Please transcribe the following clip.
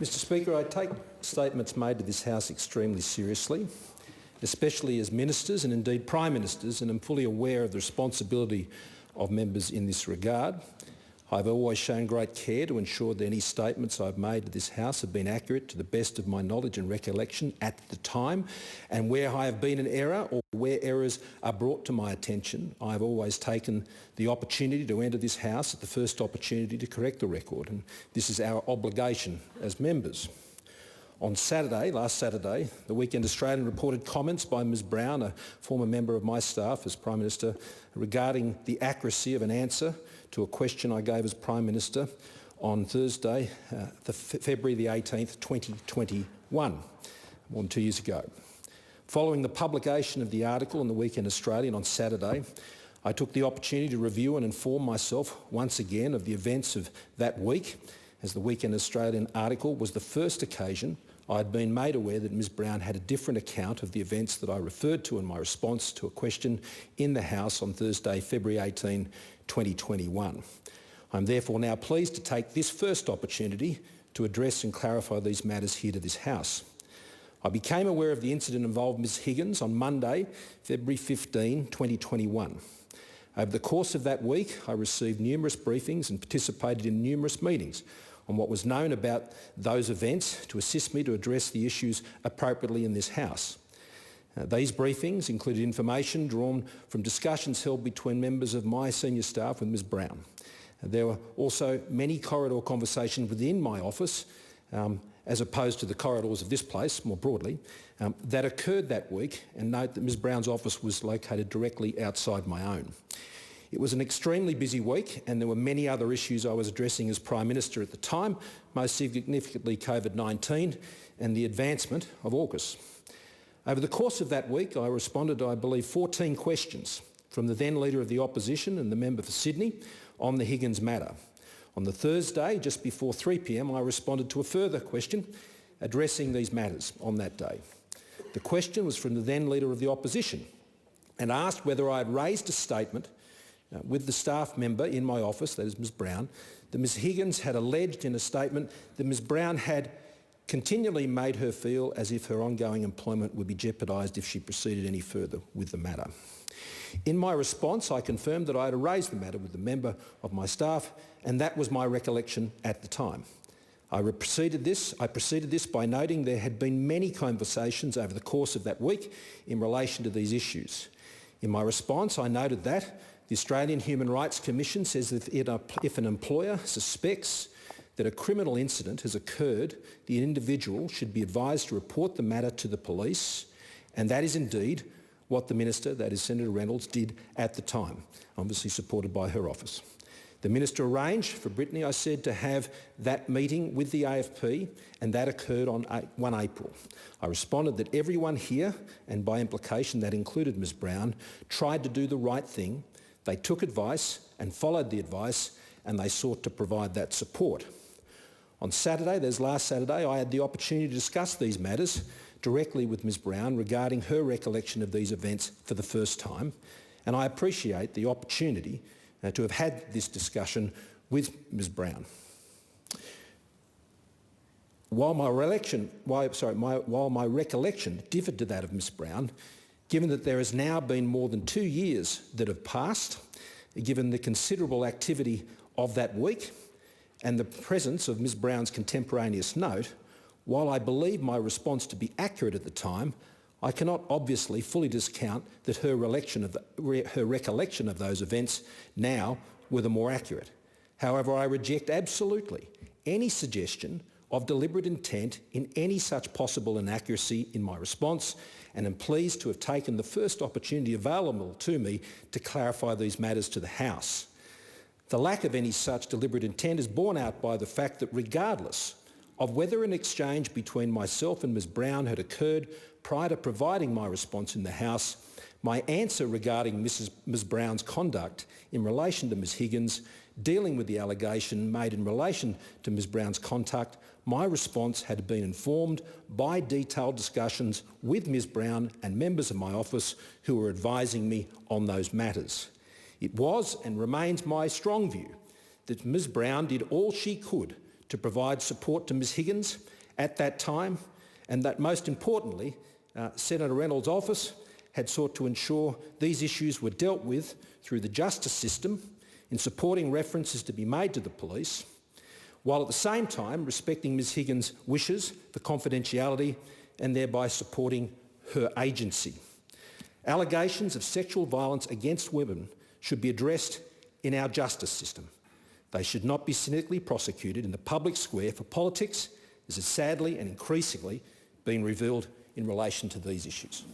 Mr Speaker, I take statements made to this House extremely seriously, especially as ministers and indeed Prime Ministers, and am fully aware of the responsibility of members in this regard. I've always shown great care to ensure that any statements I've made to this House have been accurate to the best of my knowledge and recollection at the time, and where I have been in error or where errors are brought to my attention, I have always taken the opportunity to enter this House at the first opportunity to correct the record, and this is our obligation as members. On Saturday, last Saturday, the Weekend Australian reported comments by Ms Brown, a former member of my staff as Prime Minister, regarding the accuracy of an answer to a question I gave as Prime Minister on Thursday, February the 18th, 2021, more than 2 years ago. Following the publication of the article in the Weekend Australian on Saturday, I took the opportunity to review and inform myself once again of the events of that week, as the Weekend Australian article was the first occasion I had been made aware that Ms Brown had a different account of the events that I referred to in my response to a question in the House on Thursday, February 18, 2021. I am therefore now pleased to take this first opportunity to address and clarify these matters here to this House. I became aware of the incident involved Ms Higgins on Monday, February 15, 2021. Over the course of that week, I received numerous briefings and participated in numerous meetings on what was known about those events to assist me to address the issues appropriately in this House. These briefings included information drawn from discussions held between members of my senior staff with Ms Brown. There were also many corridor conversations within my office, as opposed to the corridors of this place more broadly, that occurred that week, and note that Ms Brown's office was located directly outside my own. It was an extremely busy week, and there were many other issues I was addressing as Prime Minister at the time, most significantly COVID-19 and the advancement of AUKUS. Over the course of that week, I responded to, I believe, 14 questions from the then Leader of the Opposition and the member for Sydney on the Higgins matter. On the Thursday, just before 3 p.m, I responded to a further question addressing these matters on that day. The question was from the then Leader of the Opposition and asked whether I had raised a statement with the staff member in my office, that is Ms Brown, that Ms Higgins had alleged in a statement that Ms Brown had continually made her feel as if her ongoing employment would be jeopardised if she proceeded any further with the matter. In my response, I confirmed that I had raised the matter with the member of my staff, and that was my recollection at the time. I preceded this by noting there had been many conversations over the course of that week in relation to these issues. In my response, I noted that the Australian Human Rights Commission says that if an employer suspects that a criminal incident has occurred, the individual should be advised to report the matter to the police, and that is indeed what the Minister, that is Senator Reynolds, did at the time, obviously supported by her office. The Minister arranged for Brittany, I said, to have that meeting with the AFP, and that occurred on 1 April. I responded that everyone here, and by implication that included Ms Brown, tried to do the right thing. They took advice and followed the advice, and they sought to provide that support. On Saturday, there's last Saturday, I had the opportunity to discuss these matters directly with Ms Brown regarding her recollection of these events for the first time, and I appreciate the opportunity to have had this discussion with Ms Brown. While my recollection differed to that of Ms Brown, given that there has now been more than 2 years that have passed, given the considerable activity of that week and the presence of Ms Brown's contemporaneous note, while I believe my response to be accurate at the time, I cannot obviously fully discount that her recollection of those events now were the more accurate. However, I reject absolutely any suggestion of deliberate intent in any such possible inaccuracy in my response, and am pleased to have taken the first opportunity available to me to clarify these matters to the House. The lack of any such deliberate intent is borne out by the fact that regardless of whether an exchange between myself and Ms Brown had occurred prior to providing my response in the House, my answer regarding Ms Brown's conduct in relation to Ms Higgins, dealing with the allegation made in relation to Ms Brown's conduct, my response had been informed by detailed discussions with Ms Brown and members of my office who were advising me on those matters. It was and remains my strong view that Ms Brown did all she could to provide support to Ms Higgins at that time, and that most importantly, Senator Reynolds' office had sought to ensure these issues were dealt with through the justice system in supporting references to be made to the police, while at the same time respecting Ms Higgins' wishes for confidentiality and thereby supporting her agency. Allegations of sexual violence against women should be addressed in our justice system. They should not be cynically prosecuted in the public square for politics, as has sadly and increasingly been revealed in relation to these issues.